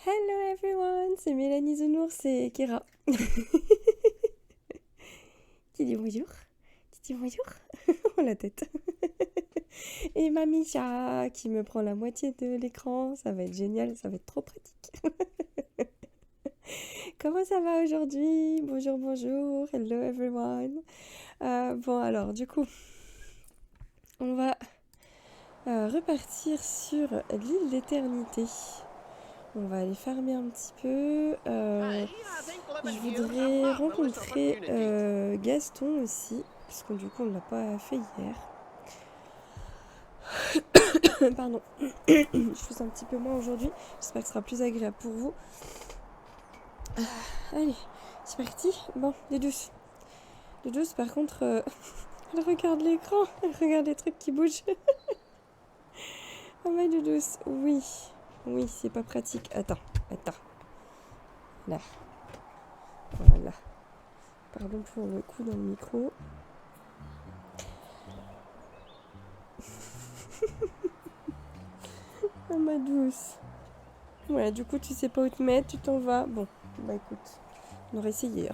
Hello everyone, c'est Mélanie Zenours et Kira. Qui dit bonjour? Qui dit bonjour? Oh la tête. Et Mamisha qui me prend la moitié de l'écran, ça va être génial, ça va être trop pratique. Comment ça va aujourd'hui? Bonjour, bonjour, hello everyone. Bon alors du coup, on va repartir sur l'île d'éternité. On va aller farmer un petit peu. Je voudrais rencontrer Gaston aussi, parce que du coup on ne l'a pas fait hier. Pardon, je suis un petit peu moins aujourd'hui. J'espère que ce sera plus agréable pour vous. Allez, c'est parti. Bon, les douces. Les douces, par contre, elle regarde l'écran, elle regarde les trucs qui bougent. Oh my douce, oui. Oui, c'est pas pratique. Attends. Là. Voilà. Pardon pour le coup dans le micro. Oh ma douce. Ouais, du coup, tu sais pas où te mettre, tu t'en vas. Bon, bah écoute, on aurait essayé.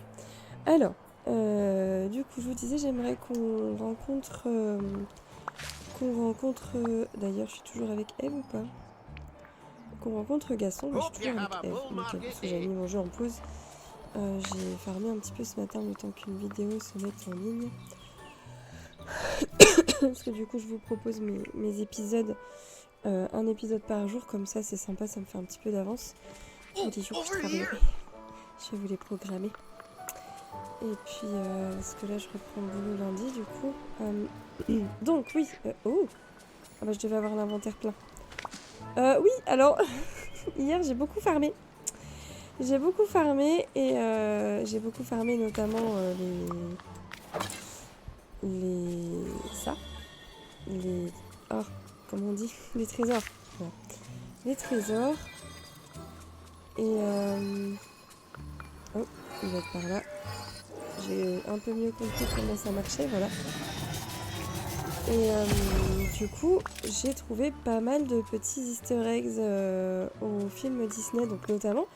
Alors, du coup, je vous disais, j'aimerais qu'on rencontre... D'ailleurs, je suis toujours avec Eve ou pas? Qu'on rencontre Gaston, mais je suis toujours avec Eve. Nickel, parce que j'avais mis mon jeu en pause. J'ai farmé un petit peu ce matin le temps qu'une vidéo se mette en ligne. Parce que du coup, je vous propose mes épisodes. Un épisode par jour, comme ça, c'est sympa, ça me fait un petit peu d'avance. Des jours que je travaillerai. Je vais vous les programmer. Et puis, parce que là, je reprends le boulot lundi, du coup. Donc, oui. Oh ah bah, je devais avoir l'inventaire plein. Oui, alors, hier, j'ai beaucoup farmé. J'ai beaucoup farmé, et j'ai beaucoup farmé notamment ça. Oh, comment on dit? Les trésors. Ouais. Les trésors. Et oh, il va être par là. J'ai un peu mieux compris comment ça marchait, voilà. Et du coup, j'ai trouvé pas mal de petits easter eggs au film Disney, donc notamment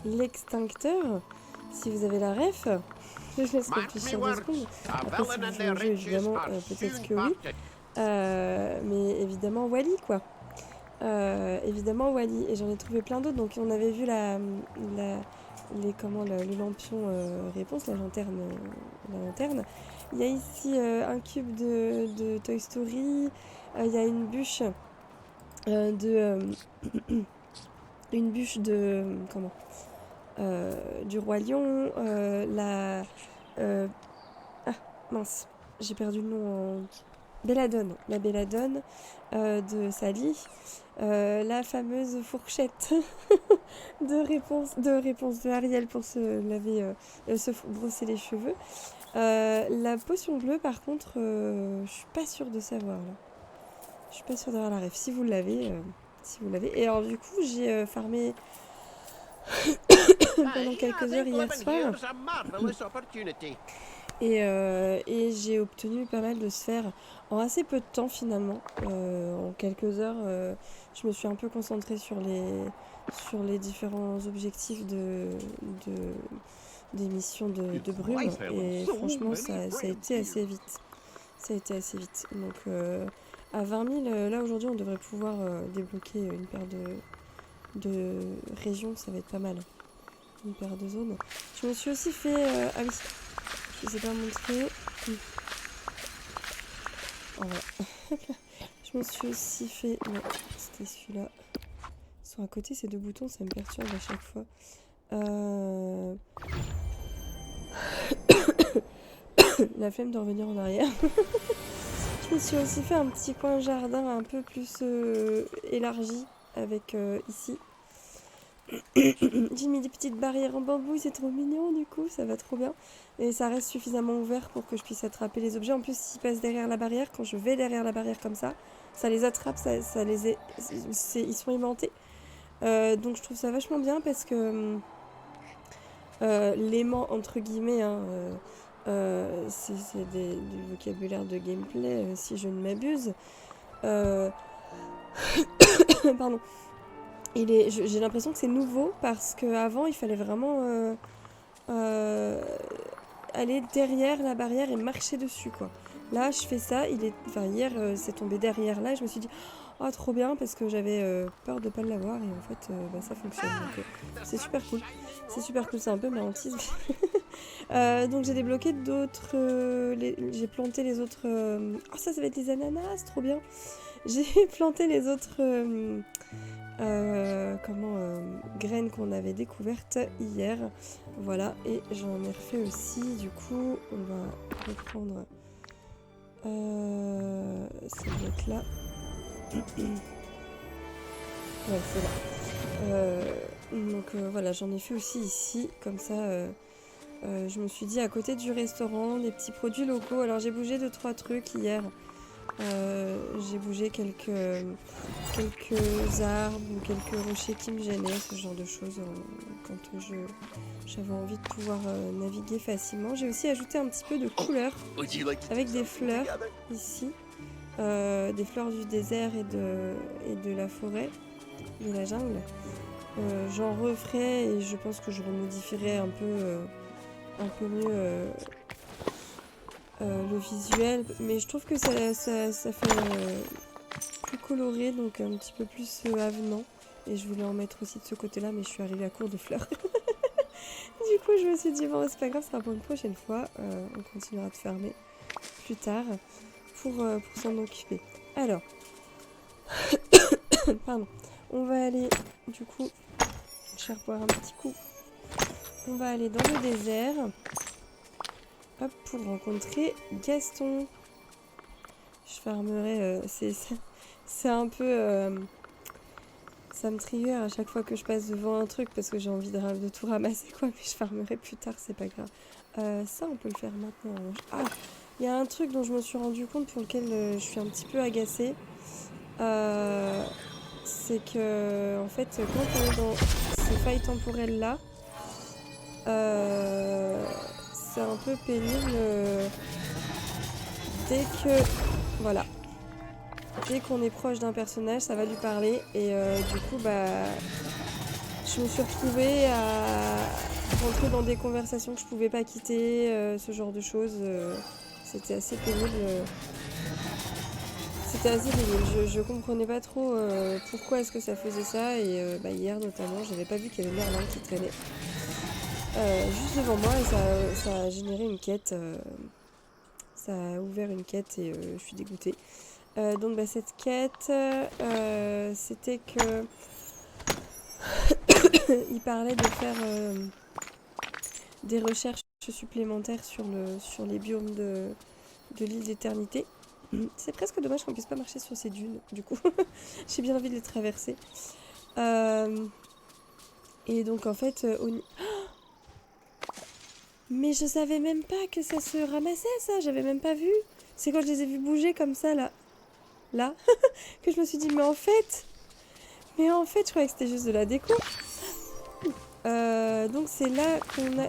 l'extincteur. Si vous avez la ref, je laisse réfléchir 2 secondes. Après, si vous jouez au jeu, évidemment, peut-être que oui. Mais évidemment, Wally, quoi. Évidemment, Wally. Et j'en ai trouvé plein d'autres. Donc, on avait vu le lampion réponse, la lanterne. Il y a ici un cube de Toy Story. Il y a une bûche une bûche de du Roi Lion. Ah mince, j'ai perdu le nom en Belladone, la Belladone de Sally, la fameuse fourchette de réponse de Ariel pour se laver, se brosser les cheveux. La potion bleue, par contre, je suis pas sûre de savoir là. Je suis pas sûre d'avoir la ref. Si vous l'avez, Et alors du coup, j'ai farmé pendant quelques heures hier soir. Et j'ai obtenu pas mal de sphères en assez peu de temps finalement. En quelques heures, je me suis un peu concentrée sur les différents objectifs des missions de brume. Et franchement, ça a été assez vite. Ça a été assez vite. Donc à 20 000, là aujourd'hui, on devrait pouvoir débloquer une paire de régions. Ça va être pas mal. Une paire de zones. Je me suis aussi fait... ah oui, je ne vous ai pas montré. Voilà. Je me suis aussi fait... Non, c'était celui-là. Ils sont à côté, ces 2 boutons, ça me perturbe à chaque fois. La flemme de revenir en arrière. Je me suis aussi fait un petit coin jardin un peu plus élargi avec ici. J'ai mis des petites barrières en bambou, c'est trop mignon du coup, ça va trop bien. Et ça reste suffisamment ouvert pour que je puisse attraper les objets. En plus, s'ils passent derrière la barrière, quand je vais derrière la barrière comme ça les attrape, ils sont aimantés. Donc je trouve ça vachement bien parce que l'aimant entre guillemets, hein, c'est du vocabulaire de gameplay si je ne m'abuse. Pardon. J'ai l'impression que c'est nouveau parce qu'avant, il fallait vraiment euh, aller derrière la barrière et marcher dessus, quoi. Là, je fais ça. Enfin, hier, c'est tombé derrière là et je me suis dit, oh, trop bien, parce que j'avais peur de pas l'avoir et en fait, bah, ça fonctionne. Donc, c'est super cool. C'est super cool, c'est un peu ma hantise. Donc, j'ai débloqué d'autres. J'ai planté les autres. Oh, ça va être des ananas, trop bien. J'ai planté les autres. Graines qu'on avait découvertes hier. Voilà, et j'en ai refait aussi. Du coup, on va reprendre ces blocs-là. Ouais, c'est là. Voilà, j'en ai fait aussi ici. Comme ça, je me suis dit à côté du restaurant, des petits produits locaux. Alors, j'ai bougé 2-3 trucs hier. J'ai bougé quelques arbres ou quelques rochers qui me gênaient, ce genre de choses, quand j'avais envie de pouvoir naviguer facilement. J'ai aussi ajouté un petit peu de couleur avec des fleurs ici, des fleurs du désert et de la forêt, de la jungle. J'en referai et je pense que je remodifierai un peu mieux le visuel, mais je trouve que ça fait plus coloré, donc un petit peu plus avenant. Et je voulais en mettre aussi de ce côté-là, mais je suis arrivée à court de fleurs. Du coup, je me suis dit, bon, c'est pas grave, ça sera pour une prochaine fois. On continuera de fermer plus tard pour s'en occuper. Alors, pardon, on va aller, du coup, je vais reboire un petit coup. On va aller dans le désert, hop, pour rencontrer Gaston. Je farmerai, c'est un peu... ça me trigger à chaque fois que je passe devant un truc parce que j'ai envie de tout ramasser, quoi, mais je farmerai plus tard, c'est pas grave. Ça, on peut le faire maintenant. Ah, il y a un truc dont je me suis rendu compte pour lequel je suis un petit peu agacée. C'est que, en fait, quand on est dans ces failles temporelles-là, c'est un peu pénible dès que... Voilà. Dès qu'on est proche d'un personnage, ça va lui parler. Et du coup, bah, je me suis retrouvée à rentrer dans des conversations que je pouvais pas quitter, ce genre de choses. C'était assez pénible. Je comprenais pas trop pourquoi est-ce que ça faisait ça. Et hier notamment, j'avais pas vu qu'il y avait Merlin qui traînait juste devant moi et ça a généré une quête. Ça a ouvert une quête et je suis dégoûtée. Donc cette quête, c'était que il parlait de faire des recherches supplémentaires sur les biomes de l'île d'éternité. C'est presque dommage qu'on puisse pas marcher sur ces dunes, du coup. J'ai bien envie de les traverser. Et donc en fait, mais je savais même pas que ça se ramassait, ça. J'avais même pas vu. C'est quand je les ai vus bouger comme ça, là, que je me suis dit, mais en fait, je croyais que c'était juste de la déco. Donc c'est là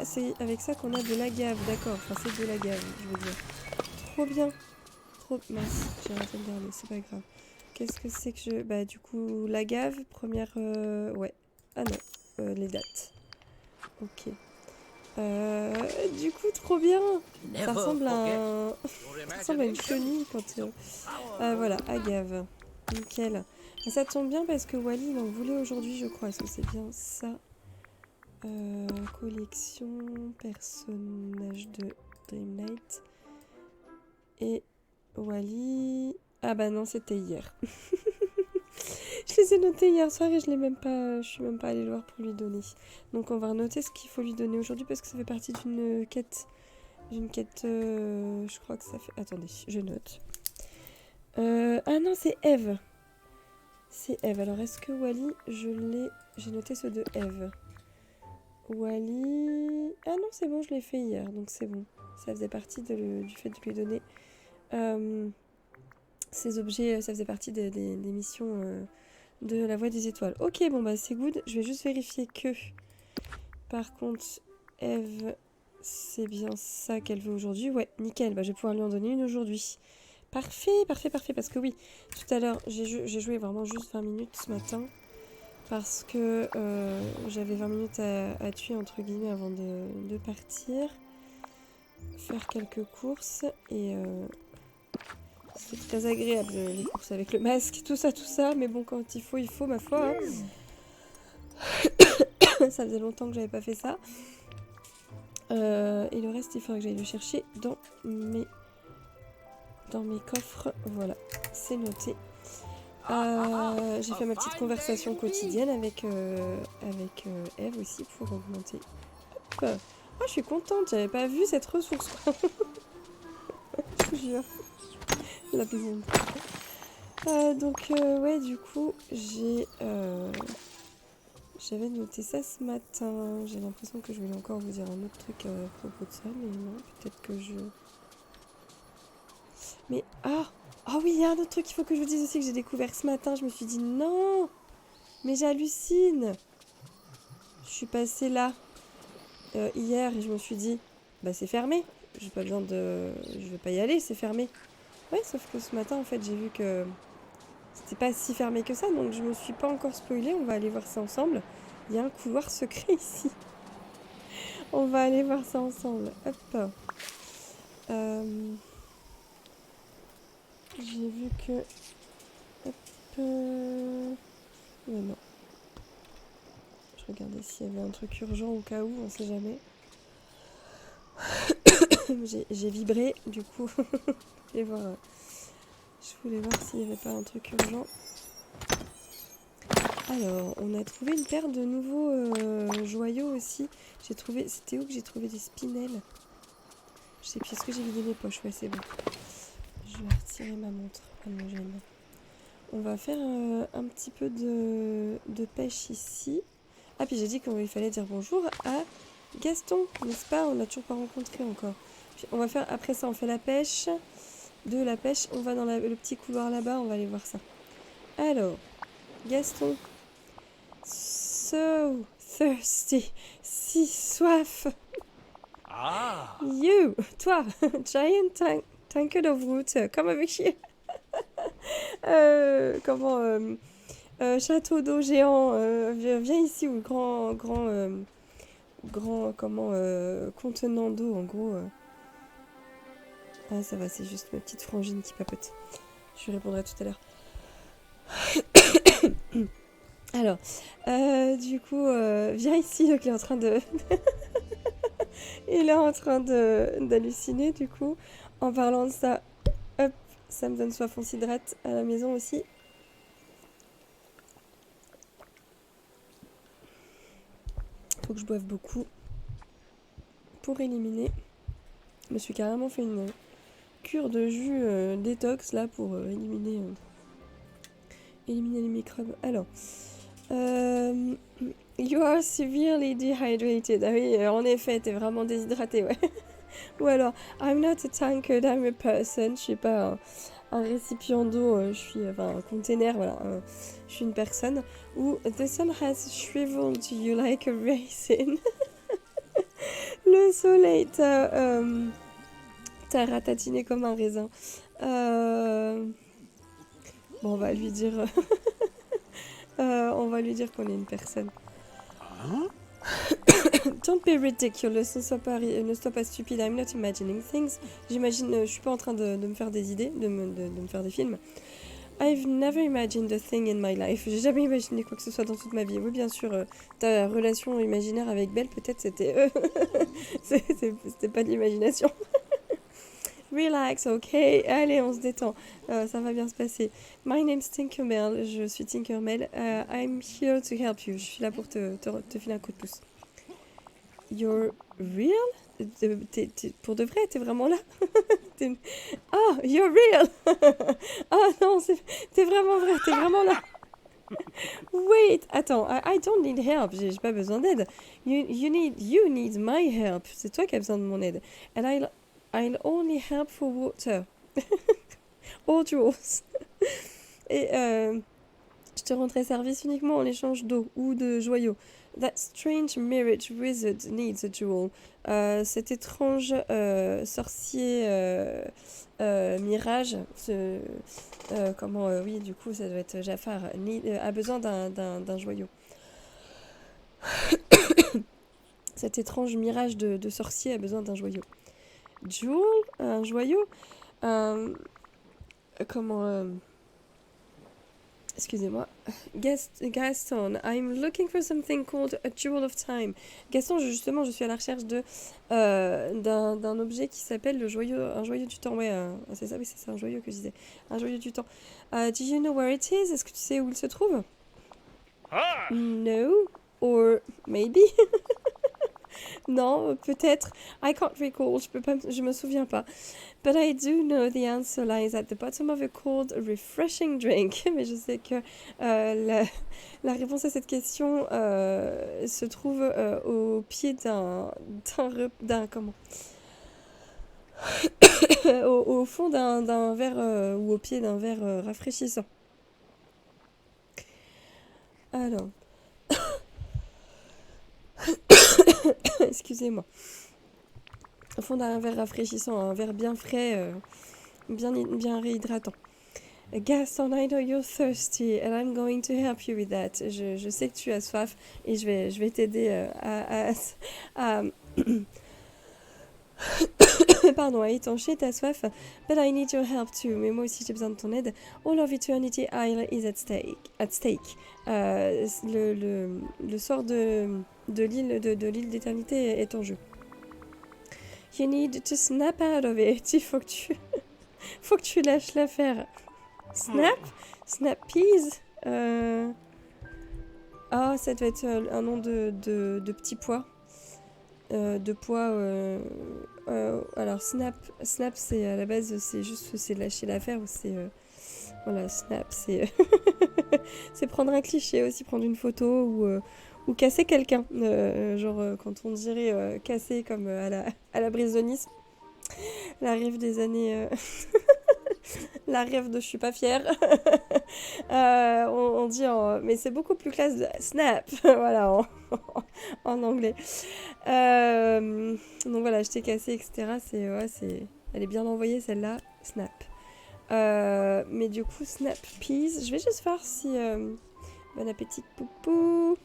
c'est avec ça qu'on a de l'agave, d'accord. Enfin c'est de l'agave, je veux dire. Trop bien. Trop mince, j'ai raté le dernier, c'est pas grave. Qu'est-ce que c'est que je... Bah du coup, l'agave, première... Ouais. Ah non, les dates. Ok. Du coup, trop bien. Ça ressemble à ça ressemble à une chenille quand... voilà, agave. Nickel. Et ça tombe bien parce que Wally il en voulait aujourd'hui, je crois. Est-ce que c'est bien ça? Collection, personnage de Dreamlight. Et Wally... Ah bah non, c'était hier. Je les ai notés hier soir et je suis même pas allée le voir pour lui donner. Donc on va noter ce qu'il faut lui donner aujourd'hui parce que ça fait partie d'une quête. Je crois que ça fait... Attendez, je note. Ah non, c'est Eve. C'est Eve. Alors est-ce que Wally, j'ai noté ceux de Eve. Wally... Ah non, c'est bon, je l'ai fait hier, donc c'est bon. Ça faisait partie du fait de lui donner ces objets, ça faisait partie des missions de la Voie des Étoiles. Ok, bon bah c'est good. Je vais juste vérifier que... Par contre, Eve, c'est bien ça qu'elle veut aujourd'hui. Ouais, nickel, bah je vais pouvoir lui en donner une aujourd'hui. Parfait, parce que oui, tout à l'heure, j'ai joué vraiment juste 20 minutes ce matin. parce que j'avais 20 minutes à tuer entre guillemets avant de partir, faire quelques courses et c'est très agréable les courses avec le masque, tout ça, mais bon quand il faut ma foi. Ça faisait longtemps que j'avais pas fait ça. Et le reste il faudrait que j'aille le chercher dans mes coffres, voilà, c'est noté. J'ai fait ma petite conversation quotidienne avec Eve aussi pour augmenter. Hop. Ah, je suis contente, j'avais pas vu cette ressource quoi. Je te jure. La blonde. Donc ouais, du coup, j'avais noté ça ce matin. J'ai l'impression que je voulais encore vous dire un autre truc à propos de ça, mais non, peut-être que je... Mais oui, il y a un autre truc qu'il faut que je vous dise aussi que j'ai découvert ce matin. Je me suis dit non, mais j'hallucine. Je suis passée là hier et je me suis dit bah c'est fermé. J'ai pas besoin de, je vais pas y aller, c'est fermé. Ouais, sauf que ce matin en fait j'ai vu que c'était pas si fermé que ça, donc je me suis pas encore spoilée. On va aller voir ça ensemble. Il y a un couloir secret ici. On va aller voir ça ensemble. Hop. J'ai vu que... Hop. Ouais, non. Je regardais s'il y avait un truc urgent au cas où, on sait jamais. J'ai vibré, du coup. Je voulais voir s'il n'y avait pas un truc urgent. Alors, on a trouvé une paire de nouveaux joyaux aussi. J'ai trouvé... C'était où que j'ai trouvé des spinels? Je sais plus, est-ce que j'ai vidé mes poches? Ouais, c'est bon. Je vais retirer ma montre, elle me gêne. On va faire un petit peu de pêche ici. Ah, puis j'ai dit qu'il fallait dire bonjour à Gaston, n'est-ce pas? On l'a toujours pas rencontré encore. Puis on va faire, après ça, on fait la pêche. De la pêche, on va dans le petit couloir là-bas, on va aller voir ça. Alors, Gaston. So thirsty. Si soif. Ah! You, toi, giant tankard of water, come over here. Château d'eau géant, viens ici, ou grand contenant d'eau, en gros. Ah, ça va, c'est juste ma petite frangine qui papote. Je lui répondrai tout à l'heure. Alors, du coup, viens ici, donc il est en train de... il est en train d'halluciner, du coup. En parlant de ça, hop, ça me donne soif, on s'hydrate à la maison aussi. Faut que je boive beaucoup pour éliminer. Je me suis carrément fait une cure de jus détox là pour éliminer les microbes. Alors, you are severely dehydrated. Ah oui, en effet, t'es vraiment déshydraté, ouais. Ou alors, I'm not a tankard, I'm a person. Je suis pas un récipient d'eau, je suis un container, voilà. Je suis une personne. Ou the sun has shriveled you like a raisin. Le soleil t'a ratatiné comme un raisin. Bon, on va lui dire... on va lui dire qu'on est une personne. Don't be ridiculous, ne sois pas stupide. I'm not imagining things. J'imagine, je suis pas en train de me faire des idées, de me faire des films. I've never imagined a thing in my life. J'ai jamais imaginé quoi que ce soit dans toute ma vie. Oui, bien sûr, ta relation imaginaire avec Belle, peut-être c'était... c'était pas de l'imagination. Relax, ok. Allez, on se détend. Ça va bien se passer. My name's Tinkermel. Je suis Tinkermel. I'm here to help you. Je suis là pour te filer un coup de pouce. You're real? Pour de vrai, t'es vraiment là? Ah, you're real! Ah non, t'es vraiment vrai, t'es vraiment là. Wait, attends, I don't need help, j'ai pas besoin d'aide. You need my help. C'est toi qui as besoin de mon aide. And I'll only help for water. Or jewels. Et Je te rendrai service uniquement en échange d'eau ou de joyaux. That strange mirage wizard needs a jewel. Cet étrange sorcier mirage, oui, du coup, ça doit être Jafar, a besoin d'un joyau. Cet étrange mirage de sorcier a besoin d'un joyau. Jewel, un joyau, excusez-moi. Gaston, I'm looking for something called a jewel of time. Gaston, justement, je suis à la recherche d'un objet qui s'appelle un joyau du temps. Ouais, c'est ça, oui, c'est ça, un joyau que je disais. Un joyau du temps. Do you know where it is? Est-ce que tu sais où il se trouve? Ah! No, or maybe. Non, peut-être. I can't recall. Je me souviens pas. But I do know the answer lies at the bottom of a cold, refreshing drink. Mais je sais que la réponse à cette question se trouve au pied au fond d'un verre ou au pied d'un verre rafraîchissant. Alors, excusez-moi. Au fond d'un verre rafraîchissant, un verre bien frais, bien réhydratant. Gaston, I know you're thirsty and I'm going to help you with that. Je sais que tu as soif et je vais t'aider à pardon, à étancher ta soif. But I need your help too. Mais moi aussi j'ai besoin de ton aide. All of Eternity Isle is at stake. Le sort de l'île d'éternité est en jeu. You need to snap out of it. Il faut que tu lâches l'affaire. Snap? Snap peas? Ah, ça doit être un nom de petit pois. De pois. Alors, snap, c'est à la base, c'est lâcher l'affaire ou c'est. Voilà, snap, c'est. C'est prendre un cliché aussi, prendre une photo ou casser quelqu'un. Quand on dirait casser comme à la Brise de Nice. La rêve des années. La rêve de je suis pas fière. On dit mais c'est beaucoup plus classe de snap. Voilà, en anglais. Donc voilà, je t'ai cassé, etc. Elle est bien envoyée celle-là. Snap. Mais du coup, snap peas. Je vais juste voir si. Bon appétit, poupou.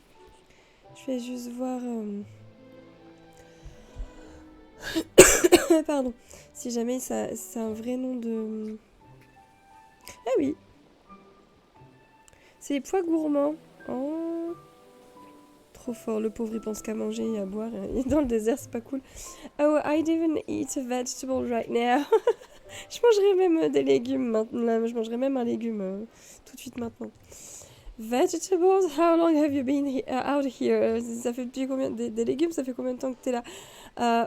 Je vais juste voir. Pardon. Si jamais c'est un vrai nom de. Ah oui. C'est les pois gourmands. Oh. Trop fort. Le pauvre, il pense qu'à manger et à boire. Et dans le désert, c'est pas cool. Oh, I'd even eat a vegetable right now. Je mangerais même des légumes maintenant. Je mangerais même un légume tout de suite maintenant. Vegetables? How long have you been out here? Ça fait depuis combien des légumes? Ça fait combien de temps que t'es là?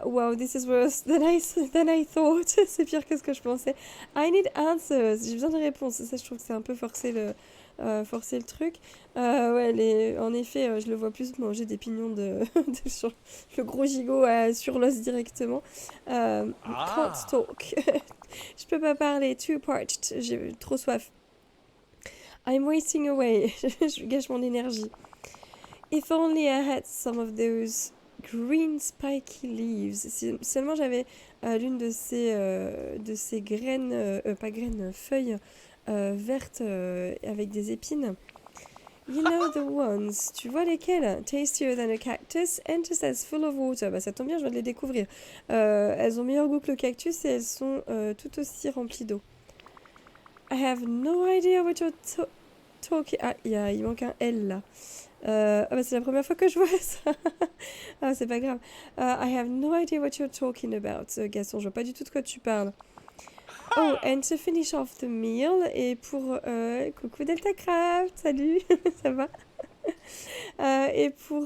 Wow, this is worse than I thought. C'est pire que ce que je pensais. I need answers. J'ai besoin de réponses. Ça, je trouve que c'est un peu forcer le truc. Ouais, en effet, je le vois plus manger des pignons sur le gros gigot sur l'os directement. Can't talk. Je peux pas parler. Too parched. J'ai trop soif. I'm wasting away. Je gâche mon énergie. If only I had some of those green spiky leaves. Si seulement j'avais l'une de ces graines, feuilles vertes avec des épines. You know the ones. Tu vois lesquelles? Tastier than a cactus and just as full of water. Bah ça tombe bien, je viens de les découvrir. Elles ont meilleur goût que le cactus et elles sont tout aussi remplies d'eau. I have no idea what you're talking... Ah, il manque un L là. C'est la première fois que je vois ça. Ah, c'est pas grave. I have no idea what you're talking about, Gaston. Je vois pas du tout de quoi tu parles. Oh, and to finish off the meal, et pour... coucou Deltacraft, salut, ça va? Et pour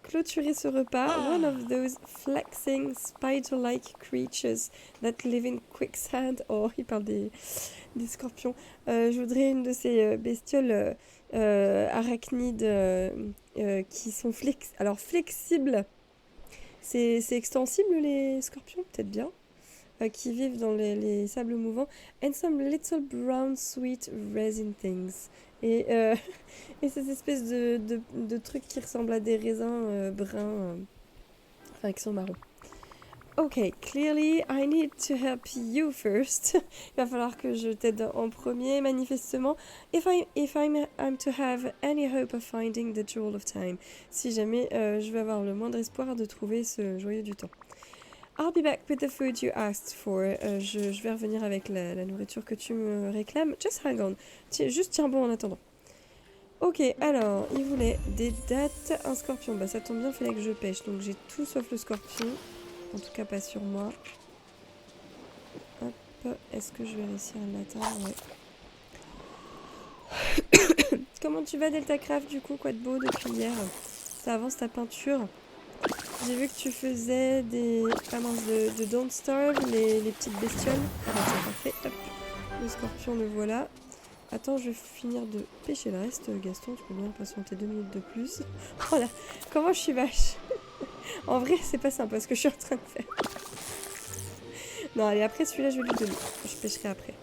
clôturer ce repas, one of those flexing spider-like creatures that live in quicksand. Oh, il parle des scorpions. Je voudrais une de ces bestioles arachnides qui sont flexibles. C'est extensible les scorpions, peut-être bien. qui vivent dans les sables mouvants. And some little brown sweet resin things. Et, et ces espèces de trucs qui ressemblent à des raisins bruns, enfin qui sont marrons. Ok, clearly I need to help you first. Il va falloir que je t'aide en premier, manifestement. If I'm to have any hope of finding the jewel of time. Si jamais je vais avoir le moindre espoir de trouver ce joyau du temps. I'll be back with the food you asked for. Je vais revenir avec la nourriture que tu me réclames. Just hang on. Juste tiens bon en attendant. Ok, alors, il voulait des dattes, un scorpion. Bah ça tombe bien, il fallait que je pêche. Donc j'ai tout sauf le scorpion. En tout cas, pas sur moi. Hop, est-ce que je vais réussir à l'atteindre? Ouais. Comment tu vas, Deltacraft, du coup? Quoi de beau depuis hier? Ça avance ta peinture? J'ai vu que tu faisais des... Ah mince, de Don't Starve, les petites bestioles. Ah bah tiens, parfait. Hop, le scorpion, le voilà. Attends, je vais finir de pêcher le reste. Gaston, tu peux bien patienter 2 minutes de plus. Oh là, comment je suis vache. En vrai, c'est pas sympa ce que je suis en train de faire. Non, allez, après celui-là, je vais lui donner. Je pêcherai après.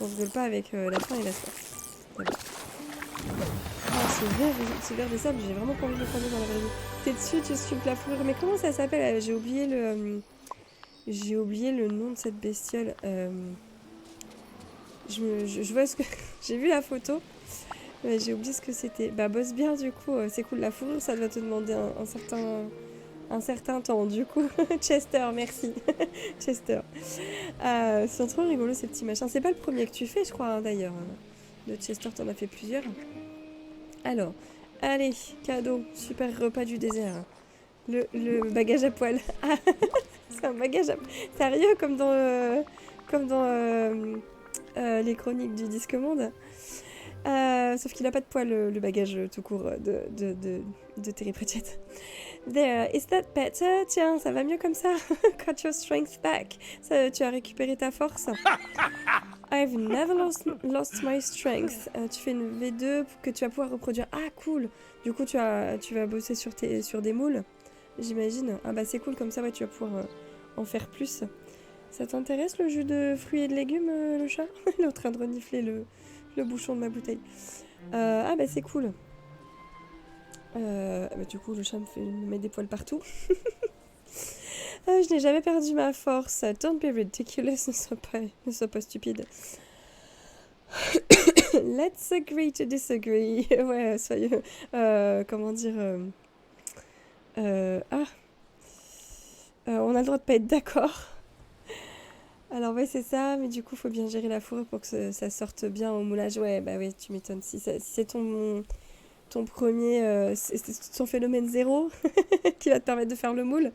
On rigole pas avec la faim et la soif. Voilà. Ah, ce verre des sables, j'ai vraiment pas envie de le prendre dans la vraie vie. T'es dessus, tu sculptes la fourrure. Mais comment ça s'appelle? J'ai oublié le nom de cette bestiole. Je vois ce que... J'ai vu la photo. Mais j'ai oublié ce que c'était. Bah, bosse bien, du coup. C'est cool. La fourrure, ça doit te demander un certain temps, du coup. Chester, merci. Chester. C'est trop rigolo, ces petits machins. C'est pas le premier que tu fais, je crois, hein, d'ailleurs. De Chester, t'en as fait plusieurs. Alors, allez, cadeau. Super repas du désert. Le bagage à poil. Ah, c'est un bagage à poil. Sérieux, comme dans les chroniques du Disque Monde. Sauf qu'il n'a pas de poil, le bagage tout court de Terry Pratchett. There, is that better? Tiens, ça va mieux comme ça. Got your strength back. Ça, tu as récupéré ta force. I've never lost my strength. Tu fais une V2 que tu vas pouvoir reproduire. Ah, cool. Du coup, tu vas bosser sur des moules, j'imagine. Ah bah c'est cool, comme ça, ouais, tu vas pouvoir en faire plus. Ça t'intéresse, le jus de fruits et de légumes, le chat? Il est en train de renifler le bouchon de ma bouteille. Ah bah c'est cool. Bah, du coup, le chat me met des poils partout. Je n'ai jamais perdu ma force. Don't be ridiculous, ne sois pas stupide. Let's agree to disagree. Ouais, soyez... comment dire... on a le droit de pas être d'accord. Alors ouais, c'est ça, mais du coup, faut bien gérer la fourrure pour que ça sorte bien au moulage. Ouais, bah oui, tu m'étonnes. Si c'est ton premier... c'est ton phénomène zéro qui va te permettre de faire le moule.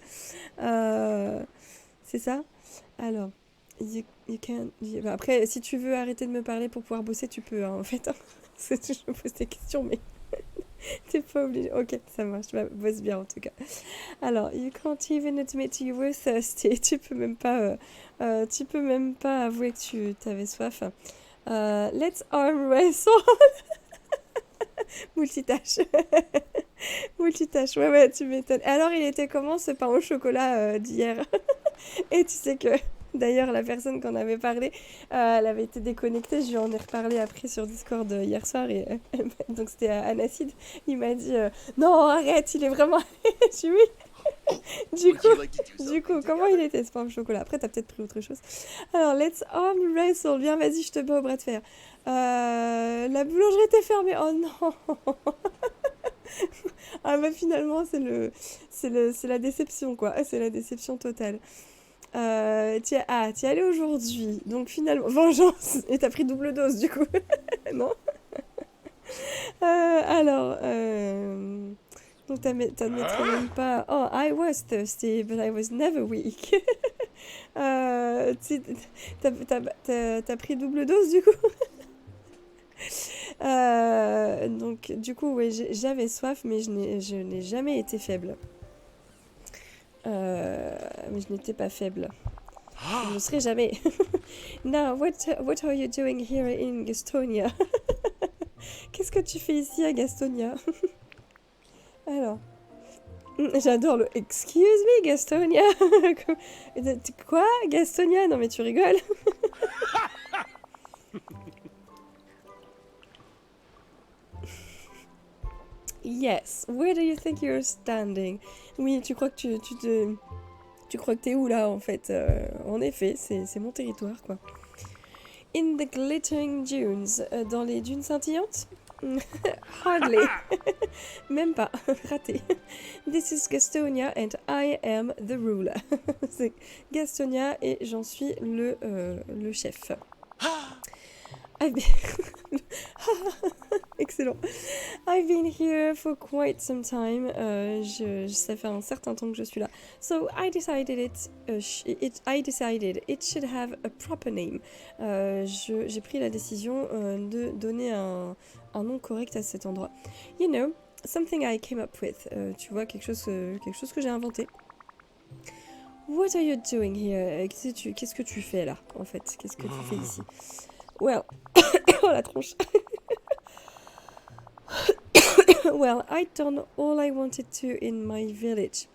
C'est ça. Alors, you can... Bah, après, si tu veux arrêter de me parler pour pouvoir bosser, tu peux, hein, en fait. Hein. Je me pose des questions, mais... T'es pas obligé. Ok, ça marche. Bah, bosse bien, en tout cas. Alors, you can't even admit you were thirsty. Tu peux même pas avouer que tu avais soif. Let's arm wrestle. Multitâche. Multitâche, ouais, tu m'étonnes. Alors, il était comment ce pain au chocolat d'hier? Et tu sais que, d'ailleurs, la personne qu'on avait parlé, elle avait été déconnectée. Je lui en ai reparlé après sur Discord hier soir. Et, donc, c'était Anacid. Il m'a dit non, arrête, il est vraiment. Je suis oui. Du coup, comment il était ce pain au chocolat? Après, t'as peut-être pris autre chose. Alors, let's arm wrestle. Viens, vas-y, je te bats au bras de fer. La boulangerie était fermée. Oh non. Ah bah finalement c'est la déception quoi, c'est la déception totale. Tu es allé aujourd'hui, donc finalement vengeance et t'as pris double dose du coup. Non. Alors donc t'admettrais même pas. Oh, I was thirsty but I was never weak. T'as pris double dose du coup. Donc du coup ouais, j'avais soif mais je n'ai jamais été faible. Mais je n'étais pas faible. Je ne le serai jamais. Now, what are you doing here in Gastonia? Qu'est-ce que tu fais ici à Gastonia? Alors, J'adore le Excuse me, Gastonia. Quoi, Gastonia? Non mais tu rigoles. Yes, where do you think you're standing? Oui, tu crois que tu crois que t'es où là en fait? En effet, c'est mon territoire quoi. In the glittering dunes, dans les dunes scintillantes? Hardly. Même pas, raté. This is Gastonia and I am the ruler. C'est Gastonia et j'en suis le chef. I've been... Excellent. I've been here for quite some time. Ça fait un certain temps que je suis là. So I decided it should have a proper name. J'ai pris la décision de donner un nom correct à cet endroit. You know, something I came up with. Tu vois, quelque chose que j'ai inventé. What are you doing here? Qu'est-ce que tu fais là, en fait? Qu'est-ce que tu fais ici? Well, oh la tronche. Well, I'd done all I wanted to in my village.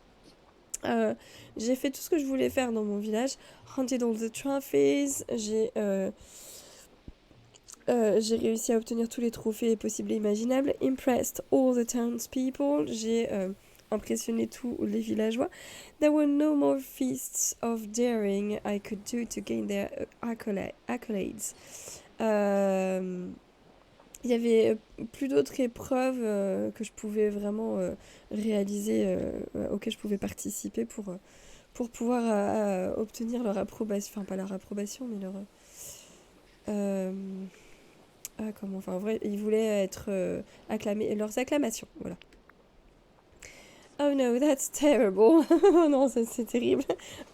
J'ai fait tout ce que je voulais faire dans mon village. Hunted all the trophies. J'ai réussi à obtenir tous les trophées possibles et imaginables. Impressed all the townspeople. J'ai impressionné tous les villageois. There were no more feasts of daring I could do to gain their accolades. Il y avait plus d'autres épreuves que je pouvais vraiment réaliser, auxquelles je pouvais participer pour pouvoir obtenir leur approbation. Enfin, pas leur approbation, mais en vrai, ils voulaient être acclamés, leurs acclamations, voilà. Oh no, that's terrible. Oh non, c'est terrible.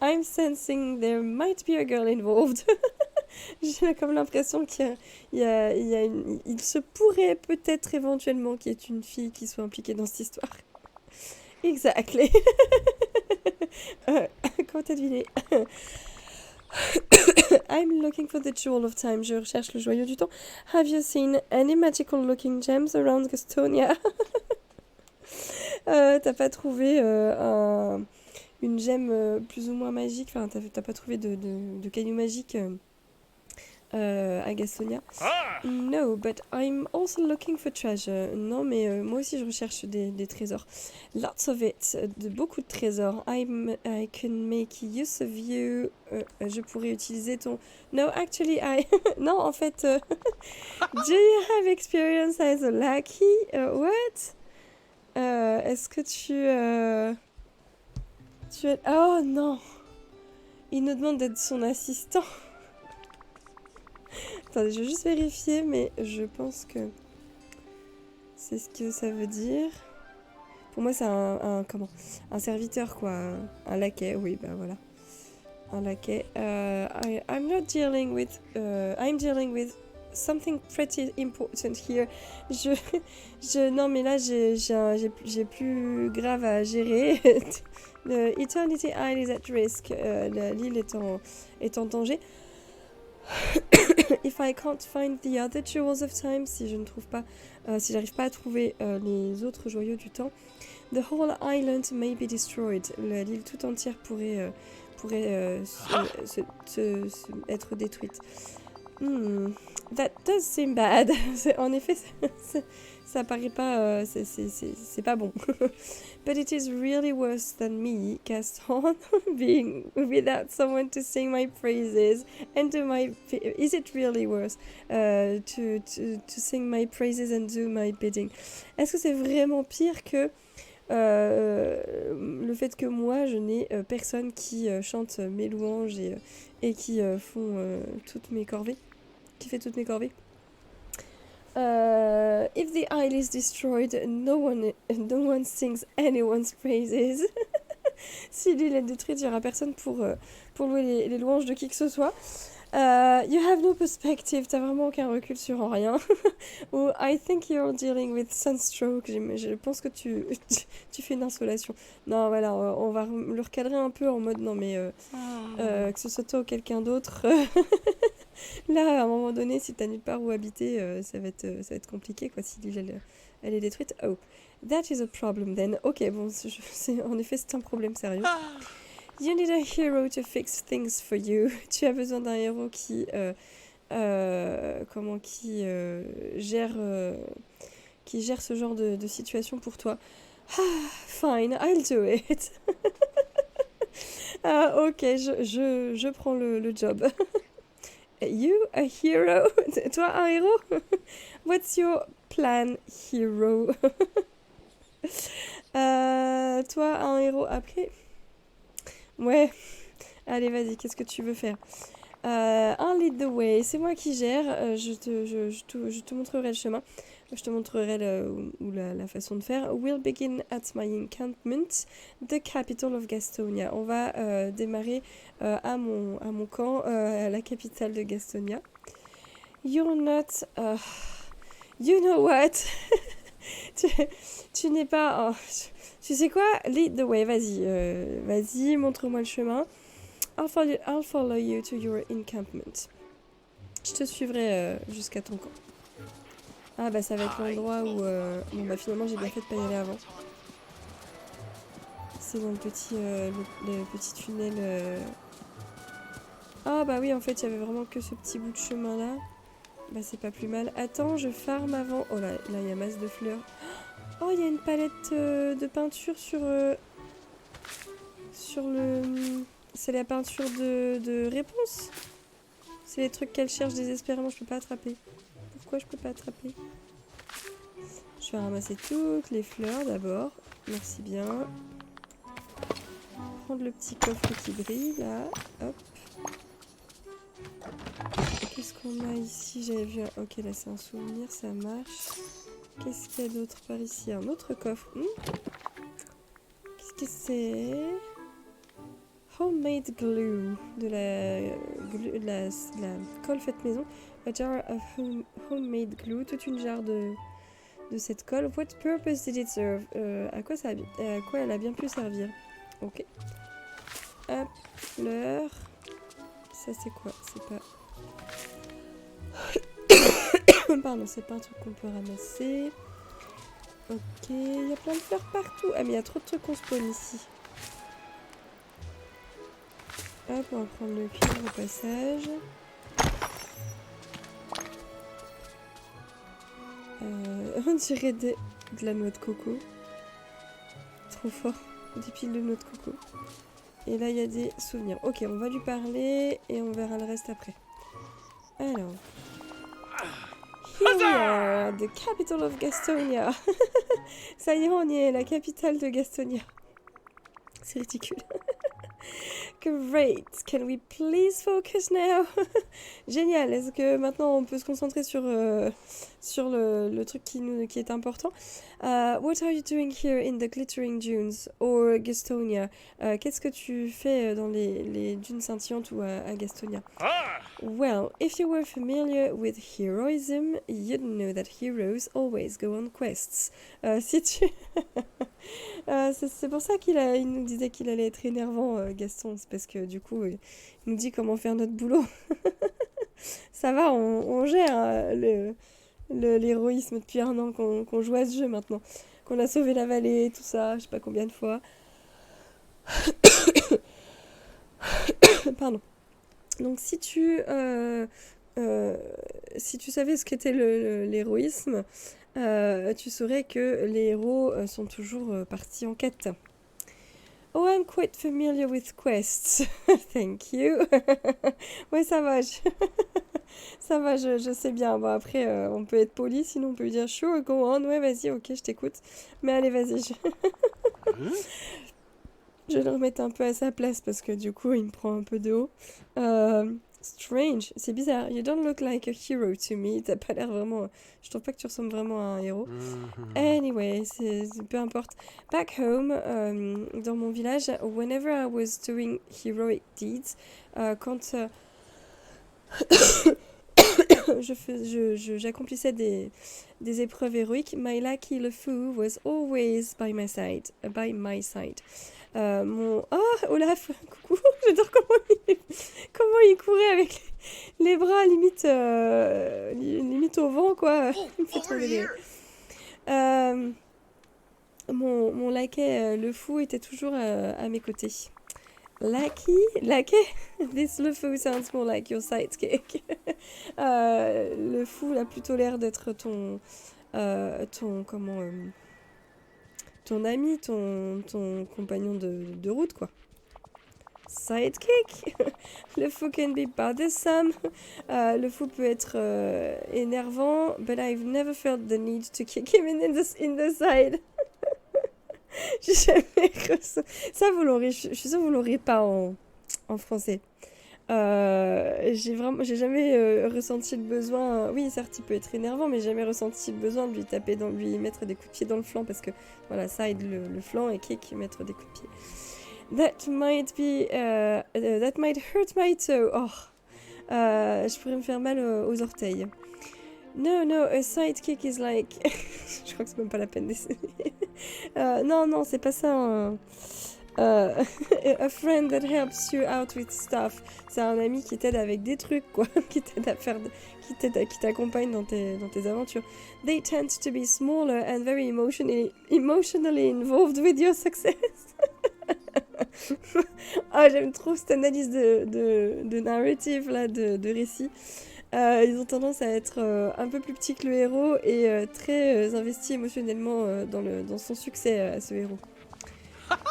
I'm sensing there might be a girl involved. J'ai comme l'impression qu'il il se pourrait peut-être éventuellement qu'il y ait une fille qui soit impliquée dans cette histoire. Exactly. Comment t'as deviné? I'm looking for the jewel of time. Je recherche le joyau du temps. Have you seen any magical looking gems around Gastonia? T'as pas trouvé une gemme plus ou moins magique? Enfin, t'as pas trouvé de caillou magique à Gastonia? No, but I'm also looking for treasure. Non, mais moi aussi je recherche des trésors. Lots of it. Beaucoup de trésors. I can make use of you. Je pourrais utiliser ton... No, actually, non, en fait... Do you have experience as a lackey? What? Est-ce que tu es... Oh non! Il nous demande d'être son assistant. Attendez, je vais juste vérifier, mais je pense que c'est ce que ça veut dire. Pour moi, c'est un serviteur, quoi. Un laquais, oui, bah voilà. Un laquais. I'm not dealing with... I'm dealing with something pretty important here. Non, mais là, j'ai plus grave à gérer. The Eternity Isle is at risk. L'île est en danger. If I can't find the other jewels of time, si j'arrive pas à trouver les autres joyaux du temps, the whole island may be destroyed. L'île tout entière pourrait être détruite. That does seem bad. En effet, ça paraît pas, c'est pas bon. But it is really worse than me, Gaston, being without someone to sing my praises and do my... Is it really worse to sing my praises and do my bidding? Est-ce que c'est vraiment pire que le fait que moi, je n'ai personne qui chante mes louanges et qui font toutes mes corvées, qui fait toutes mes corvées? If the isle is destroyed, no one sings anyone's praises. Si l'île est détruite, il n'y aura personne pour louer les louanges de qui que ce soit. You have no perspective, t'as vraiment aucun recul sur rien. Ou I think you're dealing with sunstroke. Je pense que tu fais une insolation. Non, voilà, on va le recadrer un peu en mode non, mais que ce soit toi ou quelqu'un d'autre. Là, à un moment donné, si t'as nulle part où habiter, ça va être compliqué, quoi, si l'île elle est détruite. Oh, that is a problem then. Ok, bon, en effet, c'est un problème sérieux. You need a hero to fix things for you. Tu as besoin d'un héros qui gère ce genre de situation pour toi. Fine, I'll do it. Ok, je prends le job. You, a hero? Toi, un héros? What's your plan, hero? Toi, un héros après? Ouais. Allez, vas-y, qu'est-ce que tu veux faire? Un lead the way, c'est moi qui gère. Je te montrerai le chemin. Je te montrerai la façon de faire. We'll begin at my encampment, the capital of Gastonia. On va démarrer à mon camp, à la capitale de Gastonia. You're not... you know what? tu n'es pas... tu sais quoi? Lead the way, vas-y. Vas-y, montre-moi le chemin. I'll follow you to your encampment. Je te suivrai jusqu'à ton camp. Ah bah ça va être l'endroit où... Bon bah finalement j'ai bien fait de pas y aller avant. C'est dans le petit tunnel... Ah bah oui en fait il y avait vraiment que ce petit bout de chemin là. Bah c'est pas plus mal. Attends, je farm avant. Oh là il y a masse de fleurs. Oh il y a une palette de peinture sur le... C'est la peinture de réponse. C'est les trucs qu'elle cherche désespérément, je peux pas attraper. Pourquoi je peux pas attraper? Je vais ramasser toutes les fleurs d'abord. Merci bien. Prendre le petit coffre qui brille là. Hop. Qu'est-ce qu'on a ici? J'avais vu un... Ok, là c'est un souvenir, ça marche. Qu'est-ce qu'il y a d'autre par ici? Un autre coffre. Qu'est-ce que c'est? Homemade glue. De la colle faite maison. A jar of homemade glue. Toute une jarre de cette colle. What purpose did it serve? À quoi elle a bien pu servir? Ok. Hop, fleurs. Ça c'est quoi? C'est pas... Pardon, c'est pas un truc qu'on peut ramasser. Ok, il y a plein de fleurs partout. Ah mais il y a trop de trucs qu'on spawn ici. Hop, on va prendre le cuivre au passage. On dirait de la noix de coco. Trop fort. Des piles de noix de coco. Et là, il y a des souvenirs. Ok, on va lui parler et on verra le reste après. Alors. Here we are, the capital of Gastonia. Ça y est, on y est, la capitale de Gastonia. C'est ridicule. Great. Can we please focus now? Génial. Est-ce que maintenant on peut se concentrer sur le truc qui est important? What are you doing here in the glittering dunes or Gastonia? Qu'est-ce que tu fais dans les dunes scintillantes ou à Gastonia? Well, if you were familiar with heroism, you'd know that heroes always go on quests. Si tu... c'est pour ça qu'il nous disait qu'il allait être énervant, Gaston. C'est parce que du coup, il nous dit comment faire notre boulot. Ça va, on gère l'héroïsme depuis un an qu'on joue à ce jeu maintenant. Qu'on a sauvé la vallée, tout ça, je sais pas combien de fois. Pardon. Donc si tu savais ce qu'était l'héroïsme, tu saurais que les héros sont toujours partis en quête. Oh, I'm quite familiar with quests. Thank you. Ouais, ça va. Ça va, je sais bien. Bon, après, on peut être poli, sinon on peut dire sure, go on. Ouais, vas-y, ok, je t'écoute. Mais allez, vas-y. Je vais le remettre un peu à sa place parce que du coup, il me prend un peu de haut. Strange, c'est bizarre. You don't look like a hero to me. T'as pas l'air vraiment... Je trouve pas que tu ressembles vraiment à un héros. Anyway, peu importe. Back home, dans mon village, whenever I was doing heroic deeds, quand J'accomplissais des épreuves héroïques. My lucky LeFou was always by my side. Oh, Olaf, coucou, j'adore comment il courait avec les bras limite au vent, quoi. Il me fait trop rire. Mon laquais, le fou, était toujours à mes côtés. Laquais? This le fou sounds more like your sidekick. Le fou a plutôt l'air d'être ton ami, ton compagnon de route, quoi. Sidekick. Le fou can be bothersome. Le fou peut être énervant, but I've never felt the need to kick him in the side. J'ai jamais ressenti... Ça, je suis sûre que vous l'aurez pas en français. J'ai jamais ressenti le besoin... Oui, certes, il peut être énervant, mais j'ai jamais ressenti le besoin de lui mettre des coups de pied dans le flanc, parce que, voilà, side, le flanc, et kick, mettre des coups de pied. That might hurt my toe. Oh, je pourrais me faire mal aux orteils. No, a sidekick is like... Je crois que c'est même pas la peine d'essayer. Non, c'est pas ça. A friend that helps you out with stuff. C'est un ami qui t'aide avec des trucs, quoi. Qui t'accompagne dans tes aventures. They tend to be smaller and very emotionally involved with your success. Ah, j'aime trop cette analyse de narrative, là, de récit. Ils ont tendance à être un peu plus petits que le héros et très investis émotionnellement dans son succès à ce héros.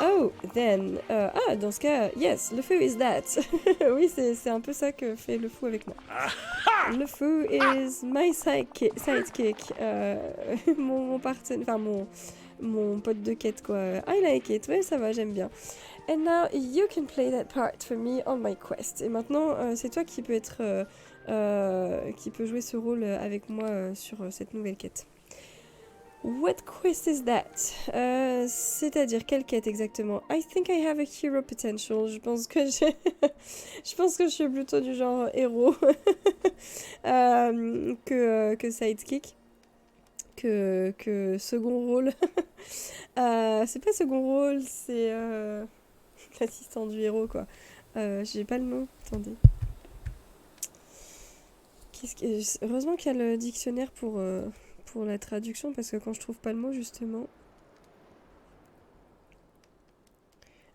Oh, then... dans ce cas, yes, le fou is that. Oui, c'est un peu ça que fait le fou avec moi. Le fou is my sidekick. Mon partenaire... Enfin, mon pote de quête, quoi. I like it. Ouais, ça va, j'aime bien. And now you can play that part for me on my quest. Et maintenant, c'est toi qui peut jouer ce rôle avec moi sur cette nouvelle quête. What quest is that? C'est-à-dire quelle quête exactement? I think I have a hero potential. Je pense que je suis plutôt du genre héros que sidekick, que second rôle. C'est pas second rôle, c'est l'assistant du héros, quoi. J'ai pas le nom. Attendez. Heureusement qu'il y a le dictionnaire pour la traduction, parce que quand je trouve pas le mot, justement...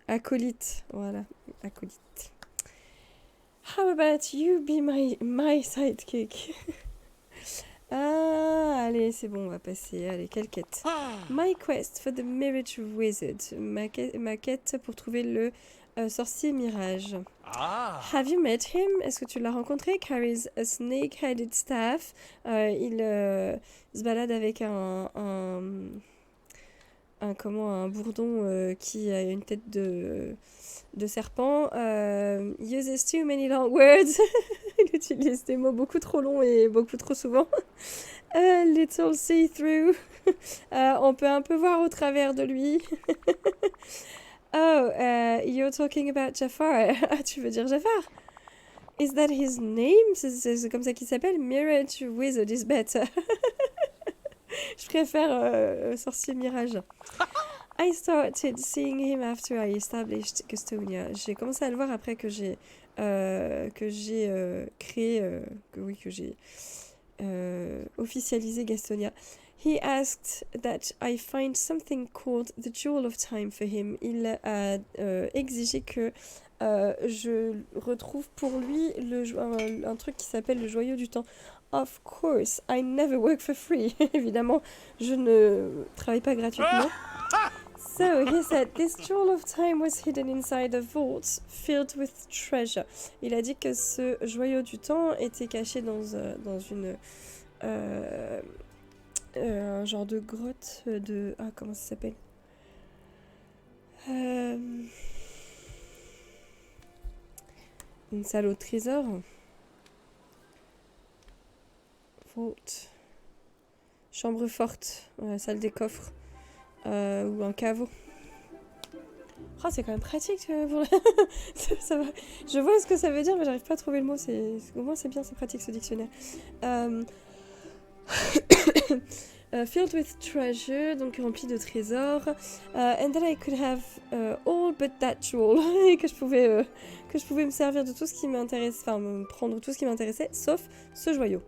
Acolyte, voilà, acolyte. How about you be my sidekick? Ah, allez, c'est bon, on va passer. Allez, quelle quête? My quest for the Mirage Wizard. Ma quête pour trouver le sorcier mirage. Have you met him? Est-ce que tu l'as rencontré? Carries a snake-headed staff. Il se balade avec un bourdon qui a une tête de serpent. Uses too many long words. Il utilise des mots beaucoup trop longs et beaucoup trop souvent. Little see-through. On peut un peu voir au travers de lui. Oh, you're talking about Jafar. Ah, tu veux dire Jafar? Is that his name? C'est comme ça qu'il s'appelle? Mirage Wizard is better. Je préfère Sorcier Mirage. I started seeing him after I established Gastonia. J'ai commencé à le voir après que j'ai officialisé Gastonia. He asked that I find something called the Jewel of Time for him. Il a exigé que je retrouve pour lui un truc qui s'appelle le Joyau du Temps. Of course, I never work for free. Évidemment, je ne travaille pas gratuitement. So he said this jewel of time was hidden inside a vault filled with treasure. Il a dit que ce joyau du temps était caché dans un genre de grotte de... Ah, comment ça s'appelle? Une salle au trésor. Vault. Chambre forte. Salle des coffres. Ou un caveau. Oh, c'est quand même pratique pour ça va. Je vois ce que ça veut dire, mais j'arrive pas à trouver le mot. Au moins, c'est bien, c'est pratique ce dictionnaire. Filled with treasure, donc rempli de trésors. And that I could have all but that jewel. Et que je pouvais me servir de tout ce qui m'intéresse, enfin, me prendre tout ce qui m'intéressait, sauf ce joyau.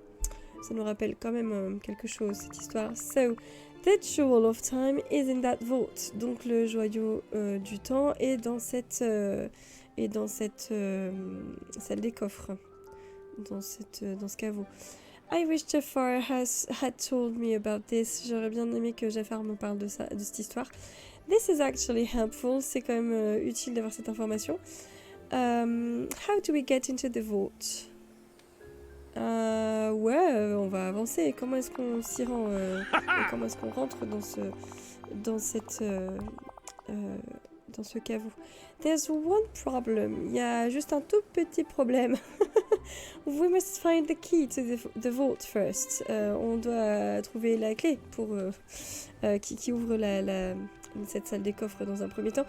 Ça nous rappelle quand même quelque chose, cette histoire. So, that jewel of time is in that vault. Donc le joyau du temps est dans cette salle des coffres, dans ce caveau. I wish Jafar had told me about this. J'aurais bien aimé que Jafar me parle de cette histoire. This is actually helpful. C'est quand même utile d'avoir cette information. How do we get into the vault? On va avancer. Comment est-ce qu'on s'y rend et comment est-ce qu'on rentre dans ce caveau? There's one problem. Il y a juste un tout petit problème. We must find the key to the vault first. On doit trouver la clé pour qui ouvre cette salle des coffres dans un premier temps.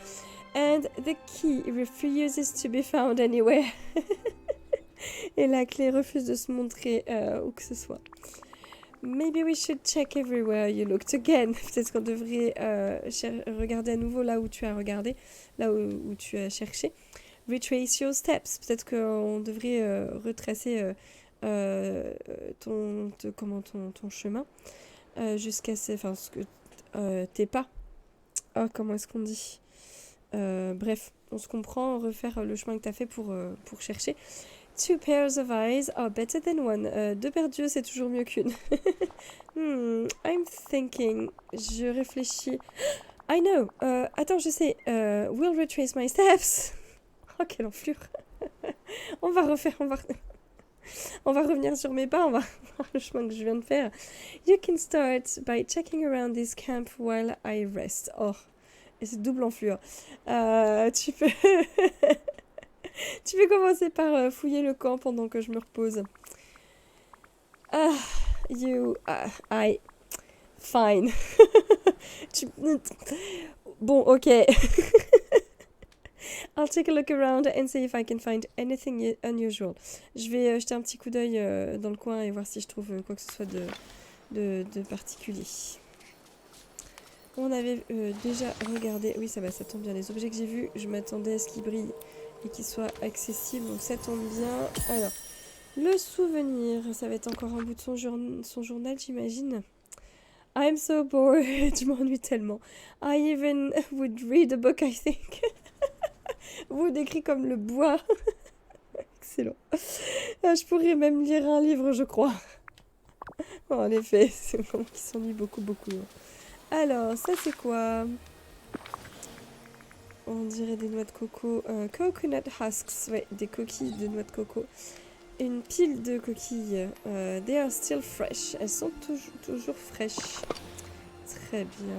And the key refuses to be found anywhere. Et la clé refuse de se montrer où que ce soit. Maybe we should check everywhere you looked again. Peut-être qu'on devrait regarder à nouveau là où tu as regardé, là où tu as cherché. Retrace your steps. Peut-être qu'on devrait retracer ton chemin jusqu'à ce que tes pas. Oh, comment est-ce qu'on dit? Bref, on se comprend, refaire le chemin que tu as fait pour chercher. Two pairs of eyes are better than one. Deux paires d'yeux, c'est toujours mieux qu'une. I'm thinking. Je réfléchis. I know. Attends, je sais. We'll retrace my steps. Oh, quelle enflure. On va revenir sur mes pas. On va voir le chemin que je viens de faire. You can start by checking around this camp while I rest. Oh, et c'est double enflure. Tu peux... Tu peux commencer par fouiller le camp pendant que je me repose. Fine. Bon, ok. I'll take a look around and see if I can find anything unusual. Je vais jeter un petit coup d'œil dans le coin et voir si je trouve quoi que ce soit de particulier. On avait déjà regardé... Oui, ça tombe bien. Les objets que j'ai vus, je m'attendais à ce qu'ils brillent et qu'il soit accessible, donc ça tombe bien. Alors, le souvenir, ça va être encore un bout de son journal, j'imagine. I'm so bored, je m'ennuie tellement. I even would read a book, I think. Vous décrit comme le bois. Excellent. Je pourrais même lire un livre, je crois. En effet, c'est vraiment qui s'ennuie beaucoup, beaucoup. Alors, ça c'est quoi ? On dirait des noix de coco. Coconut husks, ouais, des coquilles de noix de coco. Une pile de coquilles. They are still fresh. Elles sont toujours fraîches. Très bien.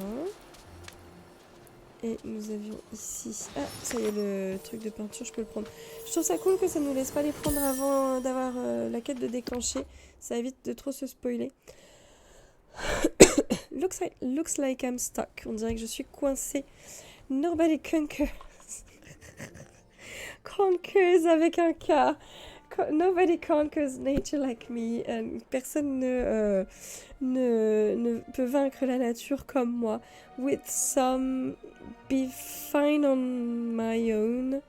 Et nous avions ici... Ah, ça y est, le truc de peinture, je peux le prendre. Je trouve ça cool que ça ne nous laisse pas les prendre avant d'avoir la quête de déclencher. Ça évite de trop se spoiler. Looks like I'm stuck. On dirait que je suis coincée. Nobody conquers avec un K. Nobody conquers nature like me. Personne ne peut vaincre la nature comme moi. With some be fine on my own.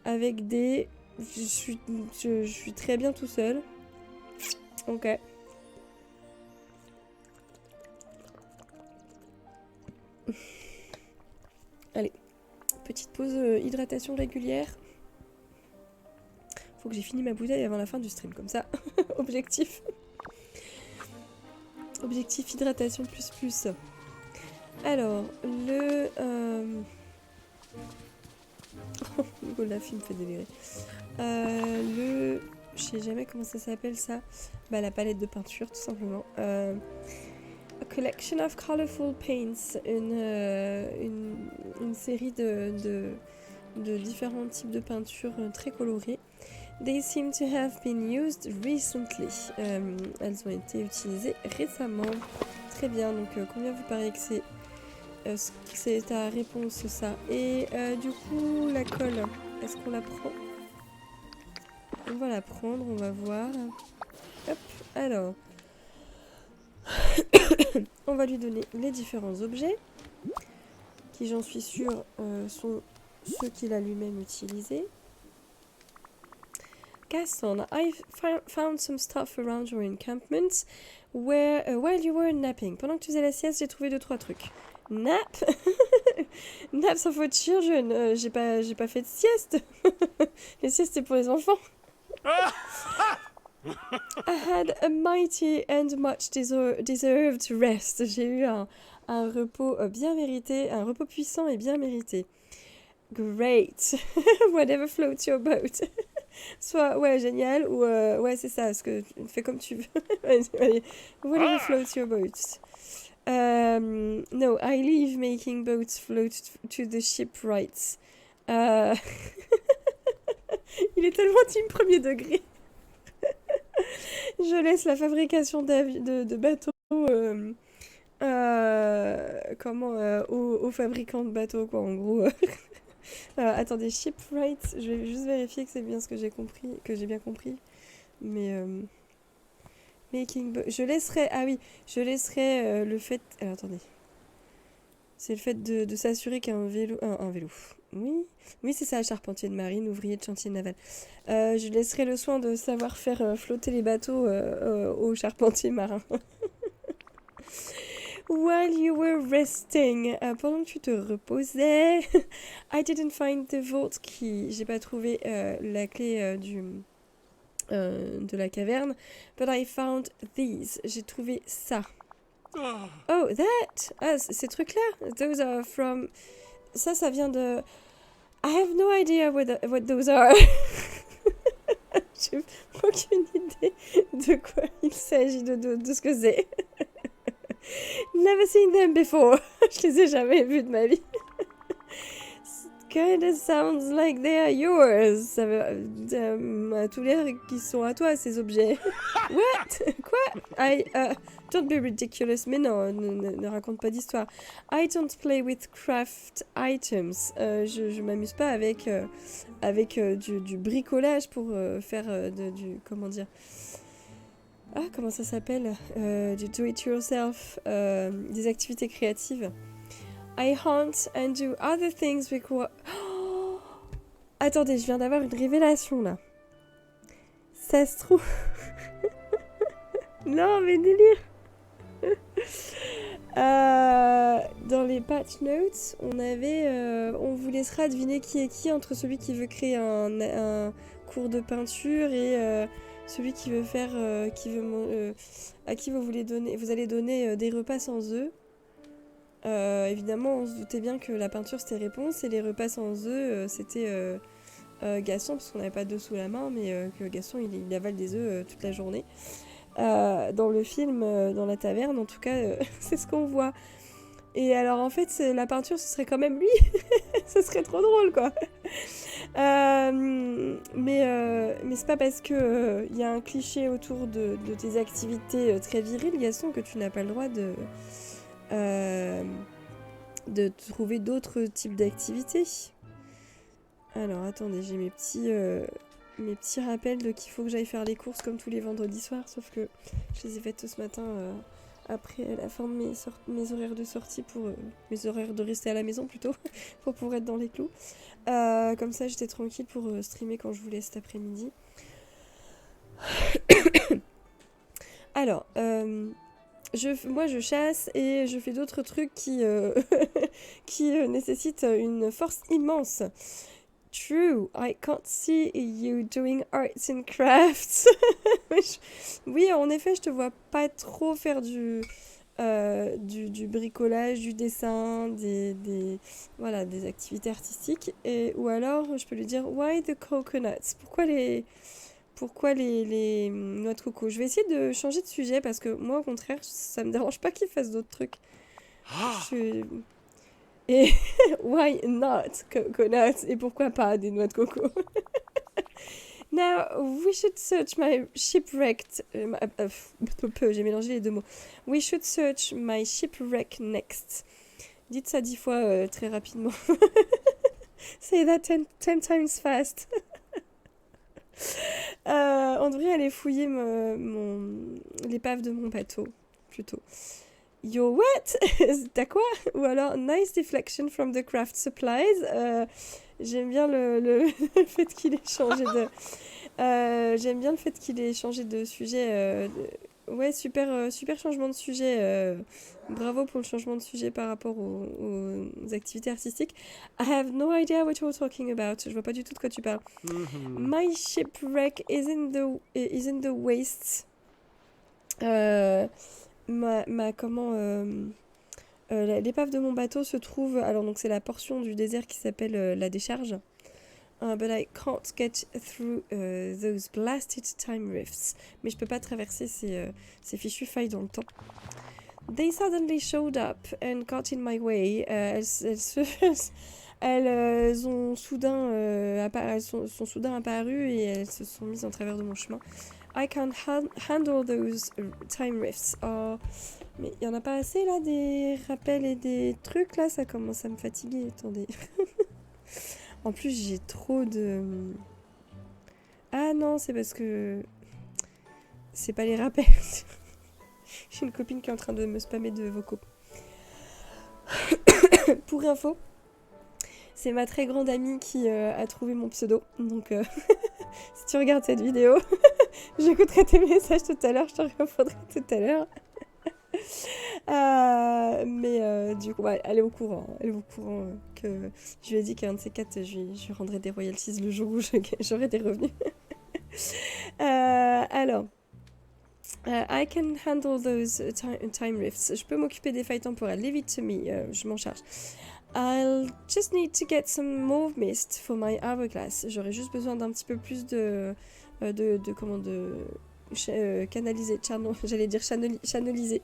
Avec des... Je suis très bien tout seul. Ok. Allez, petite pause hydratation régulière. Faut que j'ai fini ma bouteille avant la fin du stream, comme ça. Objectif. Objectif hydratation plus. Alors, le... la fille me fait délirer. Je sais jamais comment ça s'appelle ça. Bah, la palette de peinture, tout simplement. A collection of colorful paints, une série de différents types de peintures très colorées. They seem to have been used recently. Elles ont été utilisées récemment. Très bien, donc combien vous pariez que c'est c'est ta réponse, ça. Et du coup, la colle, est-ce qu'on la prend? On va la prendre, on va voir. Hop, alors. On va lui donner les différents objets, qui j'en suis sûre sont ceux qu'il a lui-même utilisés. Gaston, I found some stuff around your encampment while you were napping. Pendant que tu faisais la sieste, j'ai trouvé 2-3 trucs. Nap? Naps of for children. J'ai pas fait de sieste. Les siestes, c'est pour les enfants. I had a mighty and much deserved rest. J'ai eu un repos bien mérité, un repos puissant et bien mérité. Great. Whatever floats your boat. Soit, ouais, génial, ou ouais, c'est ça, fais comme tu veux. Allez, whatever floats your boat. No, I leave making boats float to the shipwrights. Il est tellement team premier degré. Je laisse la fabrication de bateaux aux fabricants de bateaux, quoi, en gros. Attendez, shipwrights, je vais juste vérifier que c'est bien ce que j'ai compris, que j'ai bien compris. Mais je laisserai le fait. Alors, attendez. C'est le fait de s'assurer qu'un vélo. Un vélo. Oui, c'est ça, charpentier de marine, ouvrier de chantier naval. Je laisserai le soin de savoir faire flotter les bateaux aux charpentiers marins. While you were resting, pendant que tu te reposais, I didn't find the vault key. J'ai pas trouvé la clé de la caverne, but I found these. J'ai trouvé ça. Oh, that! Ah, ces trucs-là. Those are from. Ça vient de. I have no idea what those are. J'ai aucune idée de quoi il s'agit, de ce que c'est. Never seen them before. Je les ai jamais vus de ma vie. Kinda sounds like they are yours. Ça veut à tous l'air qui sont à toi, ces objets. What? Quoi? Don't be ridiculous. Mais non, ne raconte pas d'histoire. I don't play with craft items. Je m'amuse pas avec du bricolage pour faire du... Comment dire? Ah, comment ça s'appelle? Du do-it-yourself. Des activités créatives. I hunt and do other things require... Oh, attendez, je viens d'avoir une révélation, là. Ça se trouve... Non, mais délire. Dans les patch notes, on vous laissera deviner qui est qui entre celui qui veut créer un cours de peinture et celui qui veut faire... à qui vous allez donner des repas sans œufs. Évidemment, on se doutait bien que la peinture c'était réponse et les repas sans œufs c'était Gaston, parce qu'on n'avait pas d'œufs sous la main, mais que Gaston il avale des œufs toute la journée. Dans le film, dans la taverne, en tout cas, c'est ce qu'on voit. Et alors en fait, la peinture ce serait quand même lui. Ce serait trop drôle, quoi. Mais c'est pas parce que y a un cliché autour de tes activités très viriles, Gaston, que tu n'as pas le droit de trouver d'autres types d'activités. Alors attendez, j'ai mes petits rappels de qu'il faut que j'aille faire les courses comme tous les vendredis soirs, sauf que je les ai faites ce matin après la fin de mes horaires de sortie, pour mes horaires de rester à la maison plutôt, pour pouvoir être dans les clous. Comme ça j'étais tranquille pour streamer quand je voulais cet après-midi. Alors, moi je chasse et je fais d'autres trucs qui nécessitent une force immense. True, I can't see you doing arts and crafts. Oui, en effet, je te vois pas trop faire du bricolage, du dessin, des activités artistiques. Ou alors, je peux lui dire, why the coconuts? Pourquoi les noix de coco? Je vais essayer de changer de sujet parce que moi, au contraire, ça me dérange pas qu'il fasse d'autres trucs. Et why not coconuts? Et pourquoi pas des noix de coco? Now, we should search my shipwrecked... j'ai mélangé les deux mots. We should search my shipwreck next. Dites ça 10 fois très rapidement. Say that 10 times fast. On devrait aller fouiller l'épave de mon bateau, plutôt. Yo, what? T'as quoi? Ou alors, nice deflection from the craft supplies. J'aime bien le fait qu'il ait changé de... j'aime bien le fait qu'il ait changé de sujet. Ouais, super, super changement de sujet. Bravo pour le changement de sujet par rapport aux activités artistiques. I have no idea what you're talking about. Je vois pas du tout de quoi tu parles. My shipwreck is in the wastes. L'épave de mon bateau se trouve... Alors, donc, c'est la portion du désert qui s'appelle la décharge. But I can't get through those blasted time rifts. Mais je peux pas traverser ces fichues failles dans le temps. They suddenly showed up and got in my way. Elles sont soudain apparues et elles se sont mises en travers de mon chemin. I can't handle those time rifts. Oh, mais il y en a pas assez là, des rappels et des trucs là, ça commence à me fatiguer. Attendez. En plus, j'ai trop de... Ah non, c'est parce que... C'est pas les rappels. J'ai une copine qui est en train de me spammer de vocaux. Pour info, c'est ma très grande amie qui a trouvé mon pseudo. Donc, si tu regardes cette vidéo, j'écouterai tes messages tout à l'heure, je te répondrai tout à l'heure. Mais du coup, ouais, elle est au courant. Elle est au courant que je lui ai dit qu'un de ces quatre, je lui rendrai des royalties le jour où j'aurai des revenus. Alors, I can handle those time rifts. Je peux m'occuper des failles temporelles. Leave it to me. Je m'en charge. I'll just need to get some more mist for my hourglass. J'aurais juste besoin d'un petit peu plus canaliser, j'allais dire channeliser.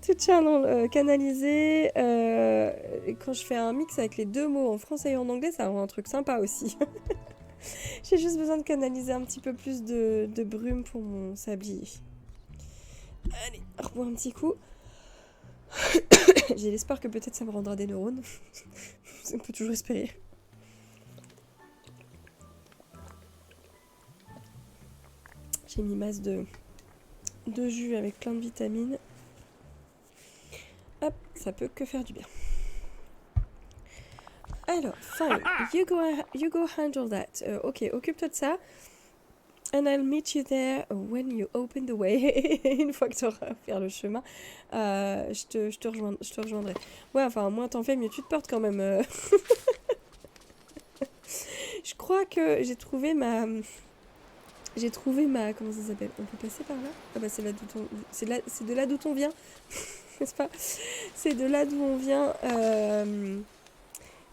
Tout channel canalisé. Quand je fais un mix avec les deux mots en français et en anglais, ça rend un truc sympa aussi. J'ai juste besoin de canaliser un petit peu plus de brume pour mon sablier. Allez, rebois un petit coup. J'ai l'espoir que peut-être ça me rendra des neurones. On peut toujours espérer. J'ai mis masse de jus avec plein de vitamines. Hop, ça peut que faire du bien. Alors, fine. You go handle that. Ok, occupe-toi de ça. And I'll meet you there when you open the way. Une fois que tu auras fait le chemin, je te rejoindrai. Ouais, enfin, moins t'en fais, mieux tu te portes quand même. Je crois que j'ai trouvé ma... Comment ça s'appelle? On peut passer par là? Ah bah c'est de là d'où on vient. N'est-ce pas? C'est de là d'où on vient.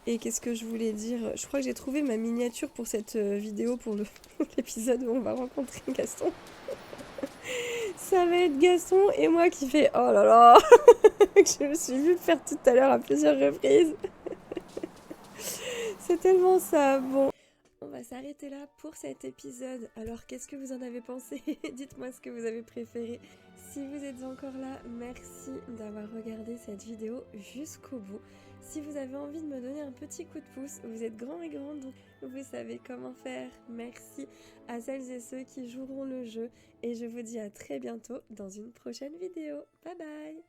Et qu'est-ce que je voulais dire? Je crois que j'ai trouvé ma miniature pour cette vidéo, pour l'épisode où on va rencontrer Gaston. Ça va être Gaston et moi qui fais oh là là que je me suis vue faire tout à l'heure à plusieurs reprises. C'est tellement ça. Bon, on va s'arrêter là pour cet épisode. Alors qu'est-ce que vous en avez pensé? Dites-moi ce que vous avez préféré. Si vous êtes encore là, merci d'avoir regardé cette vidéo jusqu'au bout. Si vous avez envie de me donner un petit coup de pouce, vous êtes grands et grandes, donc vous savez comment faire. Merci à celles et ceux qui joueront le jeu et je vous dis à très bientôt dans une prochaine vidéo. Bye bye!